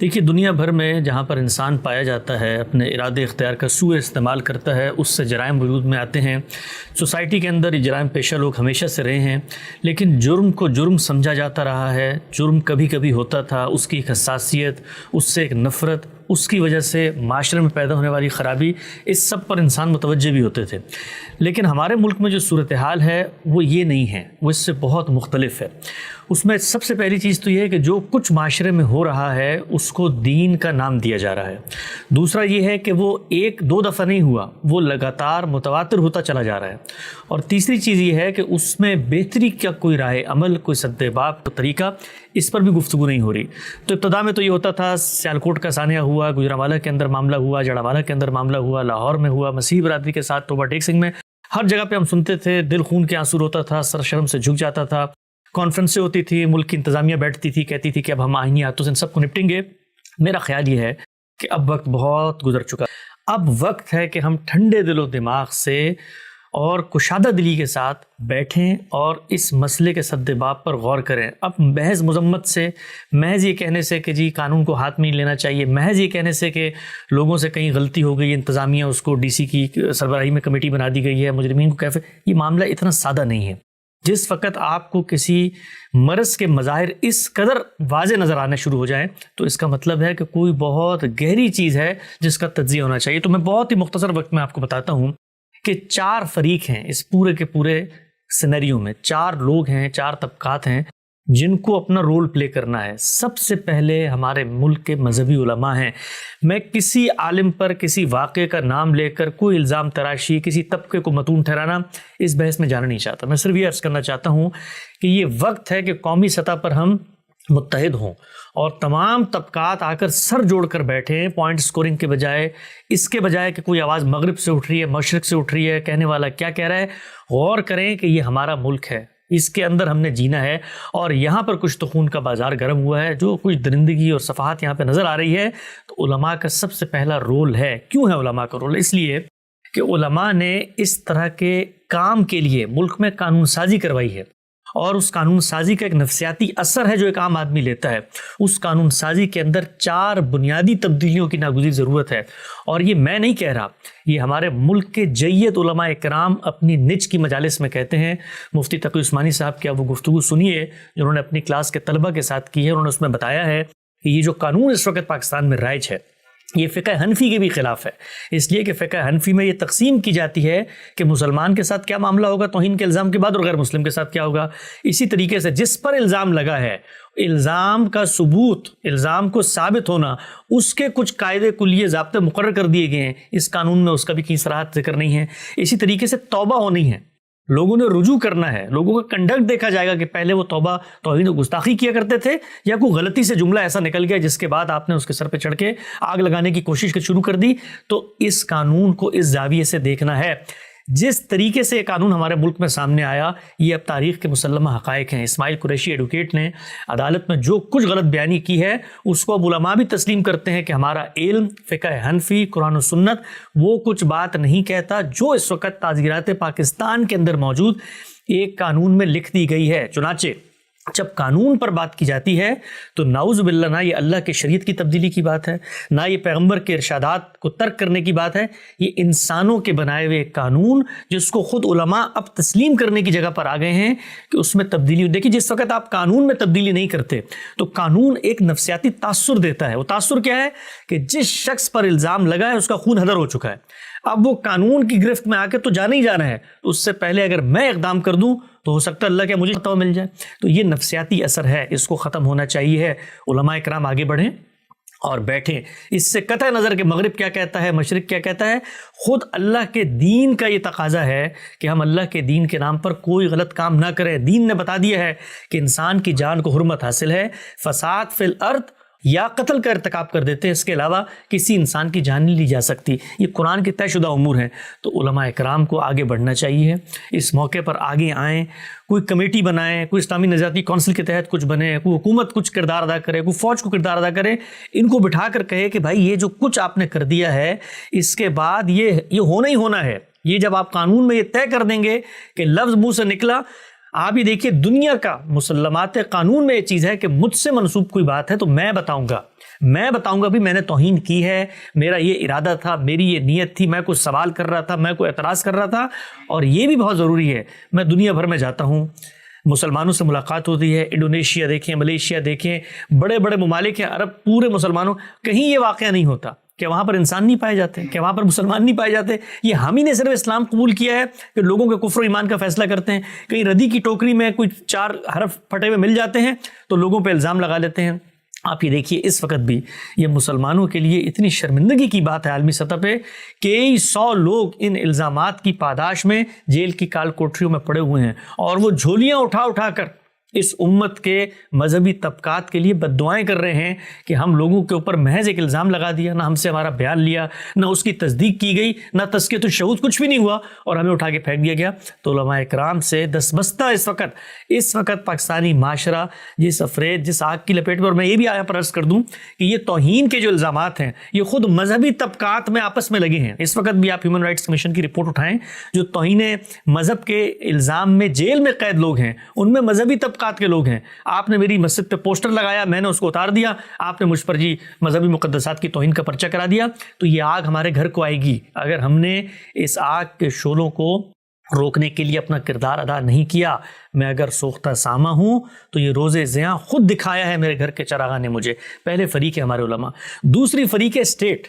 دیکھیے دنیا بھر میں جہاں پر انسان پایا جاتا ہے اپنے ارادے اختیار کا سوء استعمال کرتا ہے، اس سے جرائم وجود میں آتے ہیں۔ سوسائٹی کے اندر یہ جرائم پیشہ لوگ ہمیشہ سے رہے ہیں، لیکن جرم کو جرم سمجھا جاتا رہا ہے۔ جرم کبھی کبھی ہوتا تھا، اس کی ایک حساسیت، اس سے ایک نفرت، اس کی وجہ سے معاشرے میں پیدا ہونے والی خرابی، اس سب پر انسان متوجہ بھی ہوتے تھے۔ لیکن ہمارے ملک میں جو صورتحال ہے وہ یہ نہیں ہے، وہ اس سے بہت مختلف ہے۔ اس میں سب سے پہلی چیز تو یہ ہے کہ جو کچھ معاشرے میں ہو رہا ہے اس کو دین کا نام دیا جا رہا ہے۔ دوسرا یہ ہے کہ وہ ایک دو دفعہ نہیں ہوا، وہ لگاتار متواتر ہوتا چلا جا رہا ہے۔ اور تیسری چیز یہ ہے کہ اس میں بہتری کا کوئی راہ عمل، کوئی سد باب، کوئی طریقہ، اس پر بھی گفتگو نہیں ہو رہی۔ تو ابتدا میں تو یہ ہوتا تھا، سیالکوٹ کا سانحہ ہوا، گجرانوالہ کے اندر معاملہ ہوا، جڑانوالہ کے اندر معاملہ ہوا، لاہور میں ہوا، مسیحی برادری کے ساتھ توبہ ٹیک سنگھ میں، ہر جگہ پہ ہم سنتے تھے، دل خون کے آنسو ہوتا تھا، سر شرم سے جھک جاتا تھا۔ کانفرنسیں ہوتی تھی، ملک کی انتظامیہ بیٹھتی تھی، کہتی تھی کہ اب ہم آئینی ہاتھوں سے ان سب کو نپٹیں گے۔ میرا خیال یہ ہے کہ اب وقت بہت گزر چکا، اب وقت ہے کہ ہم ٹھنڈے دل و دماغ سے اور کشادہ دلی کے ساتھ بیٹھیں اور اس مسئلے کے سد باب پر غور کریں۔ اب محض مذمت سے، محض یہ کہنے سے کہ جی قانون کو ہاتھ میں نہیں لینا چاہیے، محض یہ کہنے سے کہ لوگوں سے کہیں غلطی ہو گئی، انتظامیہ اس کو ڈی سی کی سربراہی میں کمیٹی بنا دی گئی ہے، مجرمین کو کیفے، یہ معاملہ اتنا سادہ نہیں ہے۔ جس وقت آپ کو کسی مرض کے مظاہر اس قدر واضح نظر آنے شروع ہو جائیں تو اس کا مطلب ہے کہ کوئی بہت گہری چیز ہے جس کا تجزیہ ہونا چاہیے۔ تو میں بہت ہی مختصر وقت میں آپ کو بتاتا ہوں کہ 4 فریق ہیں اس پورے کے پورے سینیریو میں، 4 لوگ ہیں، 4 طبقات ہیں جن کو اپنا رول پلے کرنا ہے۔ سب سے پہلے ہمارے ملک کے مذہبی علماء ہیں۔ میں کسی عالم پر کسی واقعے کا نام لے کر کوئی الزام تراشی، کسی طبقے کو متون ٹھہرانا، اس بحث میں جانا نہیں چاہتا۔ میں صرف یہ عرض کرنا چاہتا ہوں کہ یہ وقت ہے کہ قومی سطح پر ہم متحد ہوں اور تمام طبقات آ کر سر جوڑ کر بیٹھیں، پوائنٹ سکورنگ کے بجائے، اس کے بجائے کہ کوئی آواز مغرب سے اٹھ رہی ہے، مشرق سے اٹھ رہی ہے، کہنے والا کیا کہہ رہا ہے، غور کریں کہ یہ ہمارا ملک ہے، اس کے اندر ہم نے جینا ہے اور یہاں پر کچھ تو خون کا بازار گرم ہوا ہے، جو کچھ درندگی اور صفحات یہاں پہ نظر آ رہی ہے۔ تو علماء کا سب سے پہلا رول ہے۔ کیوں ہے علماء کا رول؟ اس لیے کہ علماء نے اس طرح کے کام کے لیے ملک میں قانون سازی کروائی ہے، اور اس قانون سازی کا ایک نفسیاتی اثر ہے جو ایک عام آدمی لیتا ہے۔ اس قانون سازی کے اندر 4 بنیادی تبدیلیوں کی ناگزیر ضرورت ہے، اور یہ میں نہیں کہہ رہا، یہ ہمارے ملک کے جید علماء کرام اپنی نج کی مجالس میں کہتے ہیں۔ مفتی تقی عثمانی صاحب کی آپ وہ گفتگو سنیے جو انہوں نے اپنی کلاس کے طلبہ کے ساتھ کی ہے۔ انہوں نے اس میں بتایا ہے کہ یہ جو قانون اس وقت پاکستان میں رائج ہے یہ فقہ حنفی کے بھی خلاف ہے، اس لیے کہ فقہ حنفی میں یہ تقسیم کی جاتی ہے کہ مسلمان کے ساتھ کیا معاملہ ہوگا توہین کے الزام کے بعد، اور غیر مسلم کے ساتھ کیا ہوگا۔ اسی طریقے سے جس پر الزام لگا ہے، الزام کا ثبوت، الزام کو ثابت ہونا، اس کے کچھ قاعدے کلیے ضابطے مقرر کر دیے گئے ہیں، اس قانون میں اس کا بھی کہیں صراحت ذکر نہیں ہے۔ اسی طریقے سے توبہ ہونی ہے، لوگوں نے رجوع کرنا ہے، لوگوں کا کنڈکٹ دیکھا جائے گا کہ پہلے وہ توبہ، توہین و گستاخی کیا کرتے تھے، یا کوئی غلطی سے جملہ ایسا نکل گیا جس کے بعد آپ نے اس کے سر پہ چڑھ کے آگ لگانے کی کوشش شروع کر دی۔ تو اس قانون کو اس زاویے سے دیکھنا ہے۔ جس طریقے سے یہ قانون ہمارے ملک میں سامنے آیا، یہ اب تاریخ کے مسلمہ حقائق ہیں۔ اسماعیل قریشی ایڈوکیٹ نے عدالت میں جو کچھ غلط بیانی کی ہے اس کو اب علماء بھی تسلیم کرتے ہیں کہ ہمارا علم، فقہ حنفی، قرآن و سنت وہ کچھ بات نہیں کہتا جو اس وقت تعزیرات پاکستان کے اندر موجود ایک قانون میں لکھ دی گئی ہے۔ چنانچہ جب قانون پر بات کی جاتی ہے تو نعوذ باللہ نہ یہ اللہ کے شریعت کی تبدیلی کی بات ہے، نہ یہ پیغمبر کے ارشادات کو ترک کرنے کی بات ہے، یہ انسانوں کے بنائے ہوئے قانون جس کو خود علماء اب تسلیم کرنے کی جگہ پر آ گئے ہیں کہ اس میں تبدیلی ہو۔ دیکھیے جس وقت آپ قانون میں تبدیلی نہیں کرتے تو قانون ایک نفسیاتی تاثر دیتا ہے۔ وہ تاثر کیا ہے کہ جس شخص پر الزام لگا ہے اس کا خون ہدر ہو چکا ہے، اب وہ قانون کی گرفت میں آ کے تو جانا ہی جانا ہے، تو اس سے پہلے اگر میں اقدام کر دوں تو ہو سکتا ہے اللہ کیا مجھے فتویٰ مل جائے۔ تو یہ نفسیاتی اثر ہے، اس کو ختم ہونا چاہیے۔ علماء کرام آگے بڑھیں اور بیٹھیں، اس سے قطع نظر کہ مغرب کیا کہتا ہے، مشرق کیا کہتا ہے، خود اللہ کے دین کا یہ تقاضا ہے کہ ہم اللہ کے دین کے نام پر کوئی غلط کام نہ کریں۔ دین نے بتا دیا ہے کہ انسان کی جان کو حرمت حاصل ہے، فساد فی الارض یا قتل کا ارتکاب کر دیتے ہیں، اس کے علاوہ کسی انسان کی جان نہیں لی جا سکتی۔ یہ قرآن کے طے شدہ امور ہیں۔ تو علماء اکرام کو آگے بڑھنا چاہیے، اس موقع پر آگے آئیں، کوئی کمیٹی بنائیں، کوئی اسلامی نظریاتی کونسل کے تحت کچھ بنے، کوئی حکومت کچھ کردار ادا کرے، کوئی فوج کو کردار ادا کرے، ان کو بٹھا کر کہے کہ بھائی یہ جو کچھ آپ نے کر دیا ہے اس کے بعد یہ ہونا ہی ہونا ہے۔ یہ جب آپ قانون میں یہ طے کر دیں گے کہ لفظ منہ سے نکلا، آپ یہ دیکھیے دنیا کا مسلمات قانون میں یہ چیز ہے کہ مجھ سے منسوب کوئی بات ہے تو میں بتاؤں گا، میں بتاؤں گا بھی میں نے توہین کی ہے, میرا یہ ارادہ تھا, میری یہ نیت تھی, میں کچھ سوال کر رہا تھا, میں کوئی اعتراض کر رہا تھا. اور یہ بھی بہت ضروری ہے, میں دنیا بھر میں جاتا ہوں, مسلمانوں سے ملاقات ہوتی ہے, انڈونیشیا دیکھیں, ملیشیا دیکھیں, بڑے بڑے ممالک ہیں عرب, پورے مسلمانوں, کہیں یہ واقعہ نہیں ہوتا کہ وہاں پر انسان نہیں پائے جاتے, کہ وہاں پر مسلمان نہیں پائے جاتے. یہ ہم ہی نے صرف اسلام قبول کیا ہے کہ لوگوں کے کفر و ایمان کا فیصلہ کرتے ہیں. کہیں ردی کی ٹوکری میں کوئی 4 حرف پھٹے ہوئے مل جاتے ہیں تو لوگوں پہ الزام لگا لیتے ہیں. آپ یہ دیکھیے اس وقت بھی یہ مسلمانوں کے لیے اتنی شرمندگی کی بات ہے عالمی سطح پہ کہ 100 لوگ ان الزامات کی پاداش میں جیل کی کال کوٹریوں میں پڑے ہوئے ہیں, اور وہ جھولیاں اٹھا اٹھا کر اس امت کے مذہبی طبقات کے لیے بد دعائیں کر رہے ہیں کہ ہم لوگوں کے اوپر محض ایک الزام لگا دیا, نہ ہم سے ہمارا بیان لیا, نہ اس کی تصدیق کی گئی, نہ تزکیۃ الشہود, کچھ بھی نہیں ہوا, اور ہمیں اٹھا کے پھینک دیا گیا. تو علماء اکرام سے دستبستہ اس وقت پاکستانی معاشرہ جس آگ کی لپیٹ میں, اور میں یہ بھی آیا پر عرض کر دوں کہ یہ توہین کے جو الزامات ہیں یہ خود مذہبی طبقات میں آپس میں لگے ہیں. اس وقت بھی آپ ہیومن رائٹس کمیشن کی رپورٹ اٹھائیں, جو توہین مذہب کے الزام میں جیل میں قید لوگ ہیں ان میں مذہبی طبقات کے لوگ ہیں. آپ نے میری مسجد پہ پوسٹر لگایا, میں نے اس کو اتار دیا, آپ نے مجھ پر جی مذہبی مقدسات کی توہین کا پرچہ کرا دیا, تو یہ آگ ہمارے گھر کو آئے گی اگر ہم نے اس آگ کے شعلوں کو روکنے کے لیے اپنا کردار ادا نہیں کیا. میں اگر سوختہ سامہ ہوں تو یہ روز زیاں خود دکھایا ہے میرے گھر کے چراغاں نے مجھے. پہلے فریق ہے ہمارے علماء, دوسری فریق ہے اسٹیٹ,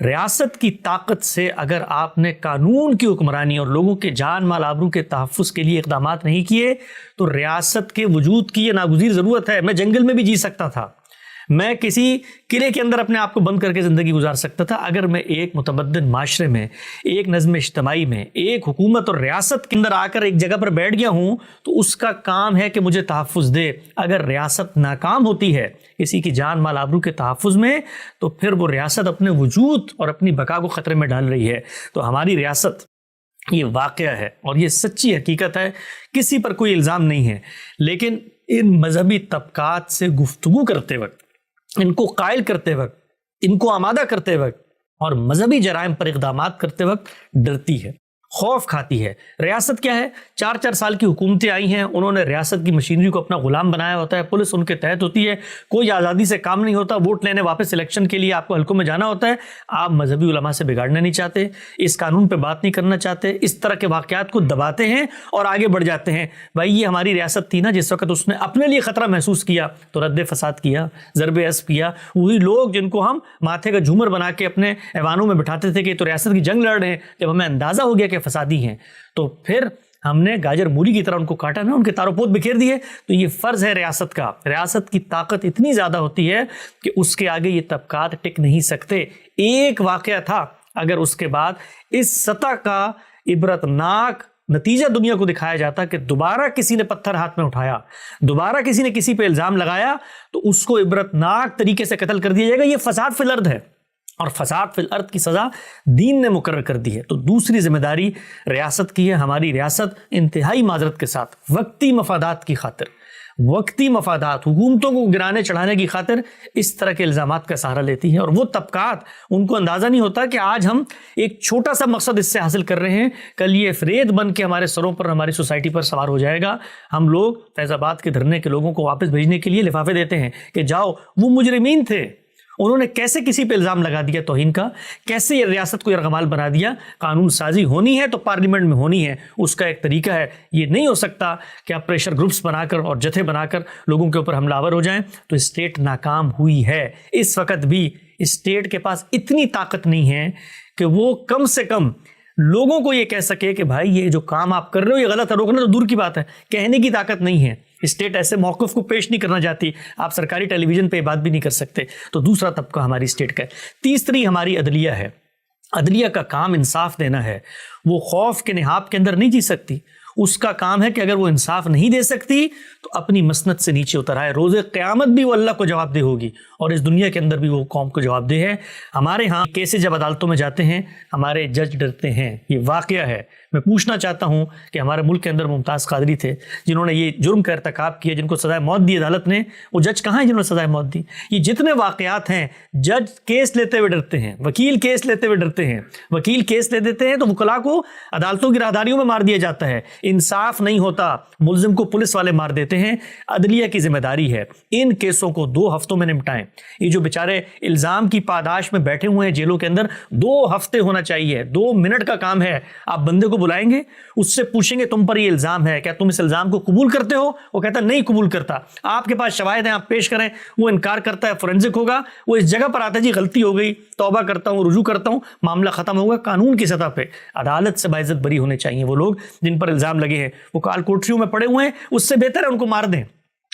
ریاست کی طاقت سے اگر آپ نے قانون کی حکمرانی اور لوگوں کے جان مال آبرو کے تحفظ کے لیے اقدامات نہیں کیے تو ریاست کے وجود کی یہ ناگزیر ضرورت ہے. میں جنگل میں بھی جی سکتا تھا, میں کسی قلعے کے اندر اپنے آپ کو بند کر کے زندگی گزار سکتا تھا. اگر میں ایک متمدن معاشرے میں, ایک نظم اجتماعی میں, ایک حکومت اور ریاست کے اندر آ کر ایک جگہ پر بیٹھ گیا ہوں تو اس کا کام ہے کہ مجھے تحفظ دے. اگر ریاست ناکام ہوتی ہے کسی کی جان مال آبرو کے تحفظ میں تو پھر وہ ریاست اپنے وجود اور اپنی بقا کو خطرے میں ڈال رہی ہے. تو ہماری ریاست یہ واقعہ ہے اور یہ سچی حقیقت ہے, کسی پر کوئی الزام نہیں ہے, لیکن ان مذہبی طبقات سے گفتگو کرتے وقت, ان کو قائل کرتے وقت, ان کو آمادہ کرتے وقت اور مذہبی جرائم پر اقدامات کرتے وقت ڈرتی ہے, خوف کھاتی ہے. ریاست کیا ہے, 4 سال کی حکومتیں آئی ہیں, انہوں نے ریاست کی مشینری کو اپنا غلام بنایا ہوتا ہے, پولیس ان کے تحت ہوتی ہے, کوئی آزادی سے کام نہیں ہوتا, ووٹ لینے واپس الیکشن کے لیے آپ کو حلقوں میں جانا ہوتا ہے. آپ مذہبی علماء سے بگاڑنا نہیں چاہتے, اس قانون پہ بات نہیں کرنا چاہتے, اس طرح کے واقعات کو دباتے ہیں اور آگے بڑھ جاتے ہیں. بھائی یہ ہماری ریاست تھی نا, جس وقت اس نے اپنے لیے خطرہ محسوس کیا تو رد فساد کیا, ضرب اسب کیا. وہی لوگ جن کو ہم ماتھے کا جھومر بنا کے اپنے ایوانوں میں بٹھاتے تھے کہ تو ریاست کی جنگ لڑ رہے ہیں, جب ہمیں اندازہ ہو گیا کہ فسادی ہیں تو پھر ہم نے گاجر مولی کی طرح ان کو کاٹا نا, ان کے تارو پود بکھیر دیے. تو یہ فرض ہے ریاست کا. ریاست کی طاقت اتنی زیادہ ہوتی ہے کہ اس کے آگے یہ طبقات ٹک نہیں سکتے. ایک واقعہ تھا, اگر اس کے بعد اس سطح کا عبرتناک نتیجہ دنیا کو دکھایا جاتا کہ دوبارہ کسی نے پتھر ہاتھ میں اٹھایا, دوبارہ کسی نے کسی پہ الزام لگایا تو اس کو عبرتناک طریقے سے قتل کر دیا جائے گا. یہ فساد فی الارض ہے, اور فساد فی الارض کی سزا دین نے مقرر کر دی ہے. تو دوسری ذمہ داری ریاست کی ہے. ہماری ریاست انتہائی معذرت کے ساتھ وقتی مفادات کی خاطر, وقتی مفادات, حکومتوں کو گرانے چڑھانے کی خاطر اس طرح کے الزامات کا سہارا لیتی ہے. اور وہ طبقات, ان کو اندازہ نہیں ہوتا کہ آج ہم ایک چھوٹا سا مقصد اس سے حاصل کر رہے ہیں, کل یہ فریب بن کے ہمارے سروں پر, ہماری سوسائٹی پر سوار ہو جائے گا. ہم لوگ فیض آباد کے دھرنے کے لوگوں کو واپس بھیجنے کے لیے لفافے دیتے ہیں کہ جاؤ, وہ مجرمین تھے, انہوں نے کیسے کسی پہ الزام لگا دیا توہین کا, کیسے یہ ریاست کو یرغمال بنا دیا. قانون سازی ہونی ہے تو پارلیمنٹ میں ہونی ہے, اس کا ایک طریقہ ہے. یہ نہیں ہو سکتا کہ آپ پریشر گروپس بنا کر اور جتھے بنا کر لوگوں کے اوپر حملہ آور ہو جائیں. تو اسٹیٹ ناکام ہوئی ہے. اس وقت بھی اسٹیٹ کے پاس اتنی طاقت نہیں ہے کہ وہ کم سے کم لوگوں کو یہ کہہ سکے کہ بھائی یہ جو کام آپ کر رہے ہو یہ غلط ہے, روکنا تو دور کی بات ہے, کہنے کی طاقت نہیں ہے. اسٹیٹ ایسے موقف کو پیش نہیں کرنا چاہتی, آپ سرکاری ٹیلی ویژن پہ بات بھی نہیں کر سکتے. تو دوسرا طبقہ ہماری اسٹیٹ کا ہے. تیسری ہماری عدلیہ ہے. عدلیہ کا کام انصاف دینا ہے. وہ خوف کے نحاب کے اندر نہیں جی سکتی. اس کا کام ہے کہ اگر وہ انصاف نہیں دے سکتی تو اپنی مسند سے نیچے اتر آئے. روز قیامت بھی وہ اللہ کو جواب دہ ہوگی اور اس دنیا کے اندر بھی وہ قوم کو جواب دہ ہے. ہمارے ہاں کیسز جب عدالتوں میں جاتے ہیں ہمارے جج ڈرتے ہیں. یہ واقعہ ہے. میں پوچھنا چاہتا ہوں کہ ہمارے ملک کے اندر ممتاز قادری تھے جنہوں نے یہ جرم کا ارتکاب کیا, جن کو سزائے موت دی عدالت نے. وہ جج کہاں ہیں جنہوں نے سزائے موت دی؟ یہ جتنے واقعات ہیں, جج کیس لیتے ہوئے ڈرتے ہیں, وکیل کیس لیتے ہوئے ڈرتے ہیں. وکیل کیس لے دیتے ہیں تو وکلاء کو عدالتوں کی راہداریوں میں مار دیا جاتا ہے. انصاف نہیں ہوتا, ملزم کو پولیس والے مار دیتے ہیں. عدلیہ کی ذمہ داری ہے ان کیسوں کو 2 ہفتوں میں نمٹائیں. یہ جو بیچارے الزام کی پاداش میں بیٹھے ہوئے ہیں جیلوں کے اندر, 2 ہفتے ہونا چاہیے, 2 منٹ کا کام ہے. آپ بندے کو بلائیں گے, اس سے پوچھیں گے تم پر یہ الزام ہے, کیا تم اس الزام کو قبول کرتے ہو؟ وہ کہتا نہیں قبول کرتا. آپ کے پاس شواہد ہیں, آپ پیش کریں. وہ انکار کرتا ہے, فورینزک ہوگا, وہ اس جگہ پر آتا ہے جی غلطی ہو گئی, توبہ کرتا ہوں, رجوع کرتا ہوں, معاملہ ختم ہوگا. قانون کی سطح پہ عدالت سے باعزت بری ہونے چاہیے وہ لوگ جن پر الزام لگے ہیں. وہ کال کوٹریوں میں پڑے ہوئے ہیں, اس سے بہتر ہے ان کو مار دیں,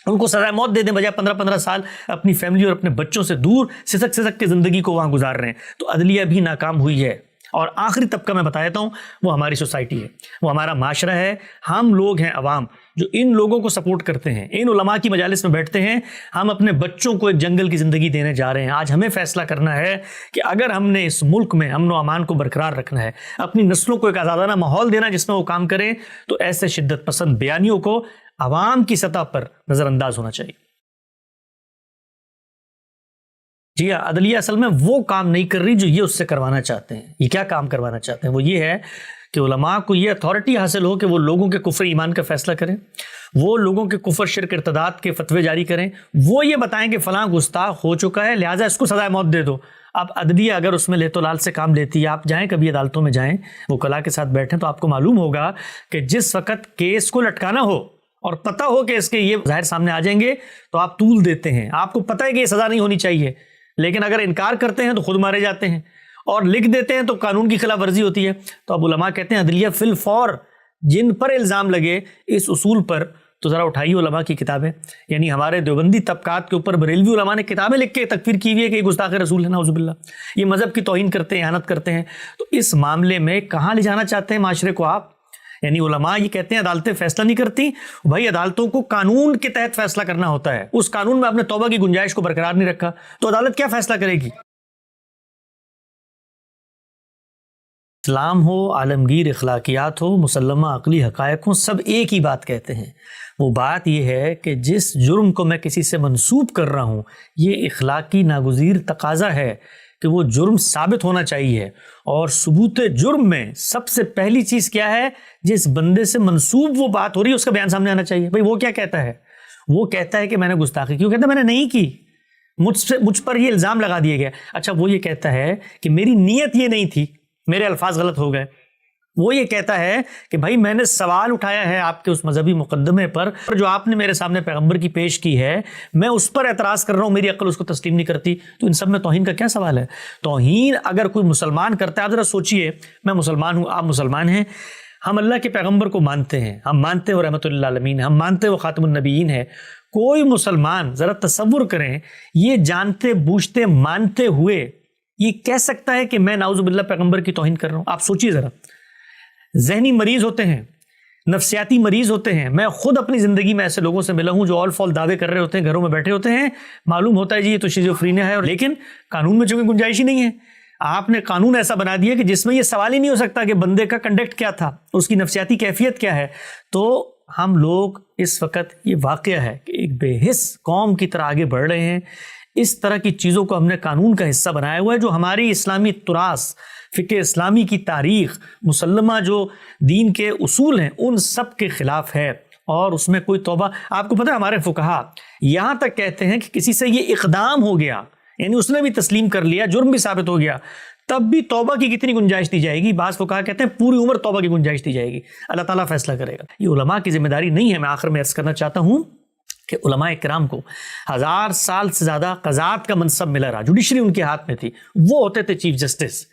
ان کو سزائے موت دے دیں, بجائے 15-15 سال اپنی فیملی اور اپنے بچوں سے دور سسک کے زندگی کو وہاں گزار رہے ہیں. تو عدلیہ بھی ناکام ہوئی ہے. اور آخری طبقہ میں بتا دیتا ہوں, وہ ہماری سوسائٹی ہے, وہ ہمارا معاشرہ ہے. ہم لوگ ہیں عوام جو ان لوگوں کو سپورٹ کرتے ہیں, ان علماء کی مجالس میں بیٹھتے ہیں. ہم اپنے بچوں کو ایک جنگل کی زندگی دینے جا رہے ہیں. آج ہمیں فیصلہ کرنا ہے کہ اگر ہم نے اس ملک میں امن و امان کو برقرار رکھنا ہے, اپنی نسلوں کو ایک آزادانہ ماحول دینا جس میں وہ کام کریں, تو ایسے شدت پسند بیانیوں کو عوام کی سطح پر نظر انداز ہونا چاہیے. جی ہاں, عدلیہ اصل میں وہ کام نہیں کر رہی جو یہ اس سے کروانا چاہتے ہیں. یہ کیا کام کروانا چاہتے ہیں؟ وہ یہ ہے کہ علماء کو یہ اتھارٹی حاصل ہو کہ وہ لوگوں کے کفر ایمان کا فیصلہ کریں, وہ لوگوں کے کفر شرک ارتداد کے فتوے جاری کریں, وہ یہ بتائیں کہ فلاں گستاخ ہو چکا ہے لہٰذا اس کو سزائے موت دے دو. اب عدلیہ اگر اس میں لیت و لال سے کام لیتی ہے, آپ جائیں کبھی عدالتوں میں جائیں, وہ کلا کے ساتھ بیٹھیں, تو آپ کو معلوم ہوگا کہ جس وقت کیس کو لٹکانا ہو اور پتہ ہو کہ اس کے یہ ظاہر سامنے آ جائیں گے, تو آپ طول دیتے ہیں. آپ کو پتہ ہے کہ یہ سزا نہیں ہونی چاہیے, لیکن اگر انکار کرتے ہیں تو خود مارے جاتے ہیں, اور لکھ دیتے ہیں تو قانون کی خلاف ورزی ہوتی ہے. تو اب علماء کہتے ہیں عدلیہ فی الفور جن پر الزام لگے اس اصول پر تو ذرا اٹھائیے علماء کی کتابیں. یعنی ہمارے دیوبندی طبقات کے اوپر بریلوی علماء نے کتابیں لکھ کے تکفیر کی ہوئی ہے کہ یہ گستاخ رسول ہے, نعوذ باللہ, یہ مذہب کی توہین کرتے ہیں, احانت کرتے ہیں. تو اس معاملے میں کہاں لے جانا چاہتے ہیں معاشرے کو آپ؟ یعنی علماء یہ کہتے ہیں عدالتیں فیصلہ نہیں کرتی. بھائی عدالتوں کو قانون کے تحت فیصلہ کرنا ہوتا ہے, اس قانون میں آپ نے توبہ کی گنجائش کو برقرار نہیں رکھا تو عدالت کیا فیصلہ کرے گی؟ اسلام ہو, عالمگیر اخلاقیات ہو, مسلمہ عقلی حقائق ہوں, سب ایک ہی بات کہتے ہیں. وہ بات یہ ہے کہ جس جرم کو میں کسی سے منسوب کر رہا ہوں, یہ اخلاقی ناگزیر تقاضا ہے کہ وہ جرم ثابت ہونا چاہیے. اور ثبوت جرم میں سب سے پہلی چیز کیا ہے؟ جس بندے سے منسوب وہ بات ہو رہی ہے اس کا بیان سامنے آنا چاہیے. بھئی وہ کیا کہتا ہے؟ وہ کہتا ہے کہ میں نے گستاخی کی. وہ کہتا ہے میں نے نہیں کی, مجھ پر یہ الزام لگا دیا گیا. اچھا, وہ یہ کہتا ہے کہ میری نیت یہ نہیں تھی, میرے الفاظ غلط ہو گئے. وہ یہ کہتا ہے کہ بھائی میں نے سوال اٹھایا ہے آپ کے اس مذہبی مقدمے پر جو آپ نے میرے سامنے پیغمبر کی پیش کی ہے, میں اس پر اعتراض کر رہا ہوں, میری عقل اس کو تسلیم نہیں کرتی. تو ان سب میں توہین کا کیا سوال ہے؟ توہین اگر کوئی مسلمان کرتا ہے, آپ ذرا سوچئے, میں مسلمان ہوں, آپ مسلمان ہیں, ہم اللہ کے پیغمبر کو مانتے ہیں, ہم مانتے ہیں وہ رحمت اللہ عالمین, ہم مانتے ہیں وہ خاتم النبیین ہے. کوئی مسلمان ذرا تصور کریں, یہ جانتے بوجھتے مانتے ہوئے یہ کہہ سکتا ہے کہ میں نعوذ باللہ پیغمبر کی توہین کر رہا ہوں؟ آپ سوچیے ذرا. ذہنی مریض ہوتے ہیں, نفسیاتی مریض ہوتے ہیں. میں خود اپنی زندگی میں ایسے لوگوں سے ملا ہوں جو آل فال دعوے کر رہے ہوتے ہیں, گھروں میں بیٹھے ہوتے ہیں, معلوم ہوتا ہے جی یہ تو شیزوفرینیا ہے, لیکن قانون میں چونکہ گنجائش ہی نہیں ہے. آپ نے قانون ایسا بنا دیا کہ جس میں یہ سوال ہی نہیں ہو سکتا کہ بندے کا کنڈکٹ کیا تھا, اس کی نفسیاتی کیفیت کیا ہے. تو ہم لوگ اس وقت یہ واقعہ ہے کہ ایک بے حس قوم کی طرح آگے بڑھ رہے ہیں. اس طرح کی چیزوں کو ہم نے قانون کا حصہ بنایا ہوا ہے جو ہماری اسلامی تراث, فقہ اسلامی کی تاریخ, مسلمہ جو دین کے اصول ہیں, ان سب کے خلاف ہے. اور اس میں کوئی توبہ, آپ کو پتہ ہے ہمارے فقہا یہاں تک کہتے ہیں کہ کسی سے یہ اقدام ہو گیا, یعنی اس نے بھی تسلیم کر لیا, جرم بھی ثابت ہو گیا, تب بھی توبہ کی کتنی گنجائش دی جائے گی؟ بعض فقہا کہتے ہیں پوری عمر توبہ کی گنجائش دی جائے گی, اللہ تعالیٰ فیصلہ کرے گا. یہ علماء کی ذمہ داری نہیں ہے. میں آخر میں عرض کرنا چاہتا ہوں کہ علماء کرام کو 1000 سال سے زیادہ قضات کا منصب ملا رہا, جوڈیشری ان کے ہاتھ میں تھی, وہ ہوتے تھے چیف جسٹس.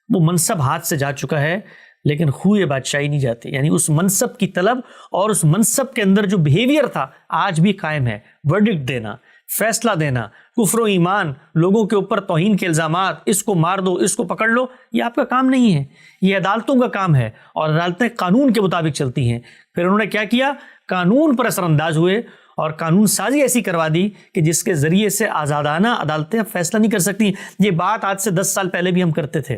وہ منصب ہاتھ سے جا چکا ہے, لیکن خوئے بادشاہی نہیں جاتی. یعنی اس منصب کی طلب اور اس منصب کے اندر جو بیہیویئر تھا آج بھی قائم ہے. ورڈکٹ دینا, فیصلہ دینا, کفر و ایمان, لوگوں کے اوپر توہین کے الزامات, اس کو مار دو, اس کو پکڑ لو, یہ آپ کا کام نہیں ہے, یہ عدالتوں کا کام ہے. اور عدالتیں قانون کے مطابق چلتی ہیں. پھر انہوں نے کیا کیا؟ قانون پر اثر انداز ہوئے اور قانون سازی ایسی کروا دی کہ جس کے ذریعے سے آزادانہ عدالتیں فیصلہ نہیں کر سکتی. یہ بات آج سے 10 سال پہلے بھی ہم کرتے تھے.